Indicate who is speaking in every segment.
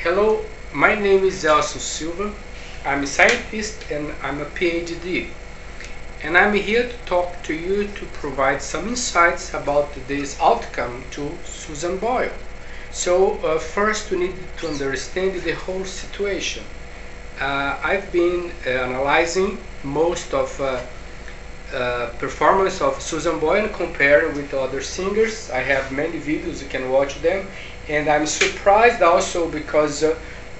Speaker 1: Hello, my name is Elson Silva. I'm a scientist and I'm a PhD. And I'm here to talk to you to provide some insights about this outcome to Susan Boyle. So first we need to understand the whole situation. I've been analyzing most of performance of Susan Boyle and comparing with other singers. I have many videos, you can watch them, and I'm surprised also because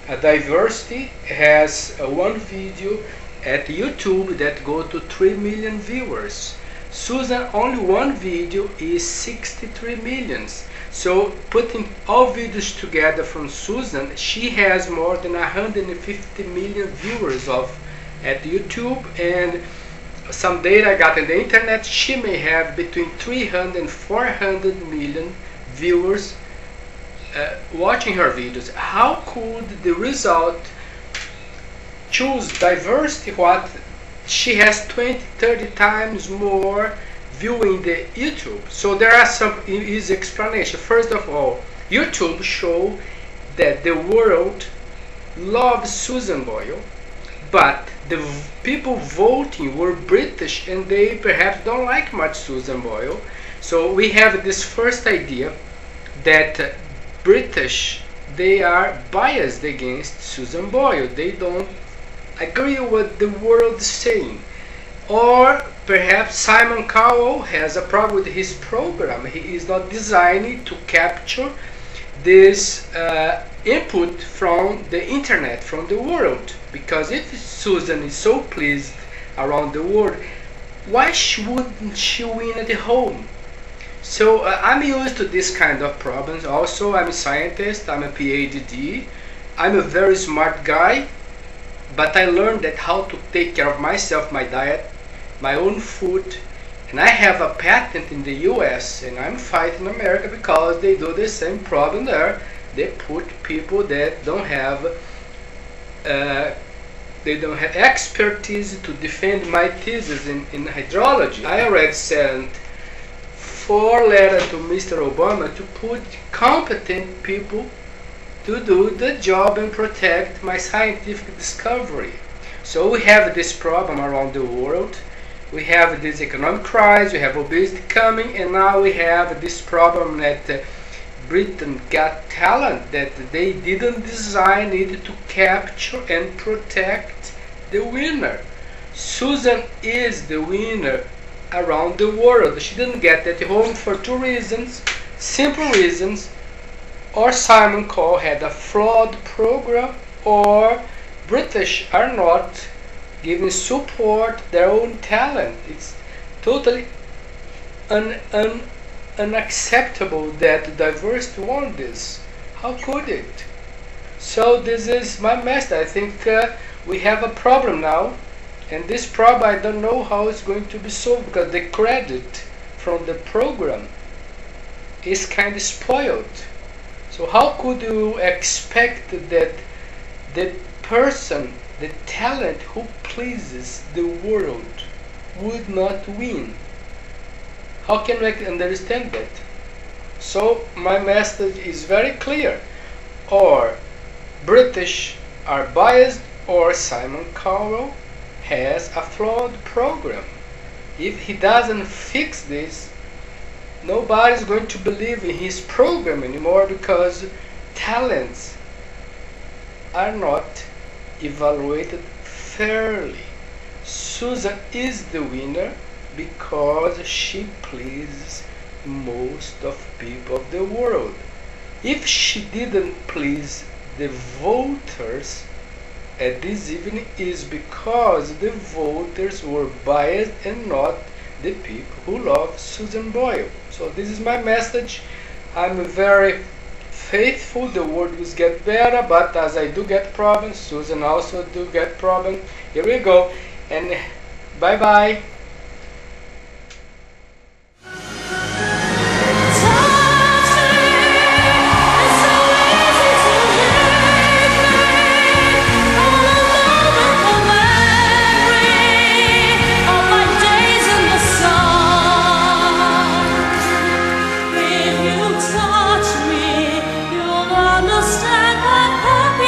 Speaker 1: Diversity has one video at YouTube that go to 3 million viewers. Susan, only one video is 63 millions. So putting all videos together from Susan, she has more than 150 million viewers at YouTube, and some data I got in the internet, she may have between 300 and 400 million viewers watching her videos. How could the result choose Diversity what she has 20-30 times more viewing the YouTube? So there are some easy explanation. First of all, YouTube show that the world loves Susan Boyle, but the people voting were British and they perhaps don't like much Susan Boyle. So we have this first idea that British, they are biased against Susan Boyle. They don't agree with what the world is saying. Or perhaps Simon Cowell has a problem with his program. He is not designed to capture this input from the internet, from the world. Because if Susan is so pleased around the world, why wouldn't she win at home? So I'm used to this kind of problems. Also, I'm a scientist, I'm a PhD, I'm a very smart guy, but I learned that how to take care of myself, my diet, my own food, and I have a patent in the US, and I'm fighting America because they do the same problem there. They put people that don't have expertise to defend my thesis in hydrology. I already sent 4 letters to Mr. Obama to put competent people to do the job and protect my scientific discovery. So we have this problem around the world. We have this economic crisis, we have obesity coming, and now we have this problem that Britain Got Talent, that they didn't design it to capture and protect the winner. Susan is the winner around the world. She didn't get at home for 2 reasons, simple reasons. Or Simon Cowell had a flawed program, or British are not giving support their own talent. It's totally unacceptable that Diversity won this. How could it? So this is my message. I think we have a problem now, and this problem I don't know how it's going to be solved, because the credit from the program is kind of spoiled. So how could you expect that the person, the talent who pleases the world would not win? How can we understand that? So my message is very clear. Or British are biased, or Simon Cowell has a flawed program. If he doesn't fix this, nobody's going to believe in his program anymore, because talents are not evaluated fairly. Susan is the winner because she pleases most of people of the world. If she didn't please the voters at this evening, is because the voters were biased and not the people who love Susan Boyle. So this is my message. I'm very faithful. The world will get better, but as I do get problems, Susan also do get problems. Here we go, and bye bye.
Speaker 2: Touch me, you'll understand how happy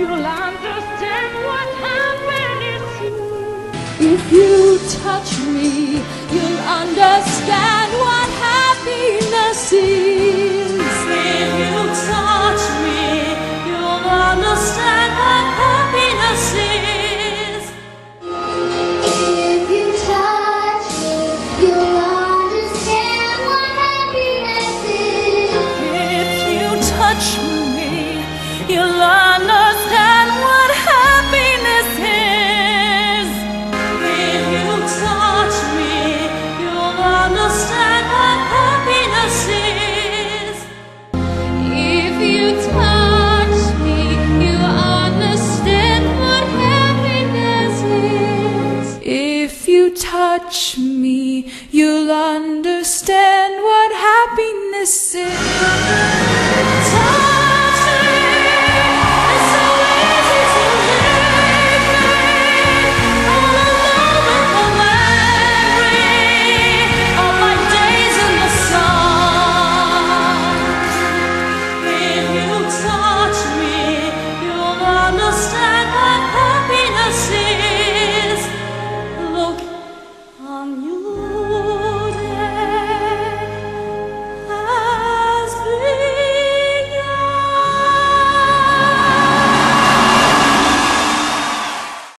Speaker 2: you'll understand what happiness is. If you touch me, you'll understand what happiness is. If you touch me, you'll understand what happiness is.
Speaker 3: If you touch me, you'll understand what happiness is.
Speaker 2: If you touch me, you'll understand what happiness is. If you touch me, you'll understand what happiness is. If you touch me, you'll understand what happiness is. If you touch me, you'll understand what happiness is.